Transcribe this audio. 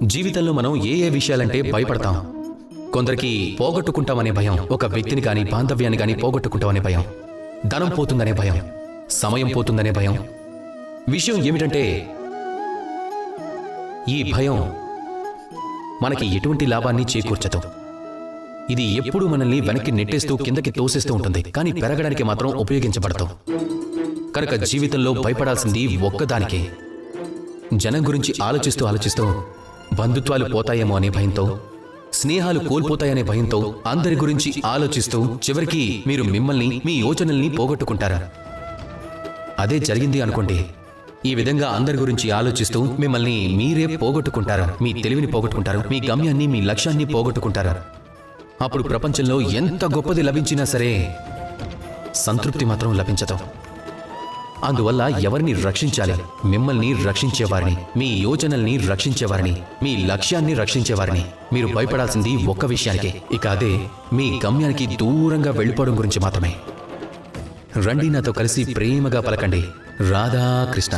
జీవితంలో మనం ఏ ఏ విషయాలంటే భయపడతాం. కొందరికి పోగొట్టుకుంటామనే భయం, ఒక వ్యక్తిని కానీ బాంధవ్యాన్ని కానీ పోగొట్టుకుంటామనే భయం, ధనం పోతుందనే భయం, సమయం పోతుందనే భయం. విషయం ఏమిటంటే ఈ భయం మనకి ఎటువంటి లాభాన్ని చేకూర్చదు. ఇది ఎప్పుడూ మనల్ని వెనక్కి నెట్టేస్తూ కిందకి తోసేస్తూ ఉంటుంది, కానీ పెరగడానికి మాత్రం ఉపయోగించబడతాం. కనుక జీవితంలో భయపడాల్సింది ఒక్కదానికే. జనం గురించి ఆలోచిస్తూ బంధుత్వాలు పోతాయేమో అనే భయంతో, స్నేహాలు కోల్పోతాయనే భయంతో అందరి గురించి ఆలోచిస్తూ చివరికి మీరు మిమ్మల్ని, మీ యోచనల్ని పోగొట్టుకుంటారా? అదే జరిగింది అనుకోండి. ఈ విధంగా అందరి గురించి ఆలోచిస్తూ మిమ్మల్ని మీరే పోగొట్టుకుంటారా? మీ తెలివిని పోగొట్టుకుంటారు, మీ గమ్యాన్ని, మీ లక్ష్యాన్ని పోగొట్టుకుంటారా? అప్పుడు ప్రపంచంలో ఎంత గొప్పది లభించినా సరే సంతృప్తి మాత్రం లభించదు. అందువల్ల ఎవరిని రక్షించాలి? మిమ్మల్ని రక్షించేవారిని, మీ యోచనల్ని రక్షించేవారిని, మీ లక్ష్యాన్ని రక్షించేవారిని. మీరు భయపడాల్సింది ఒక్క విషయానికే, ఇక అదే మీ గమ్యానికి దూరంగా వెళ్ళిపోవడం గురించి మాత్రమే. రండి నాతో కలిసి ప్రేమగా పలకండి, రాధాకృష్ణ.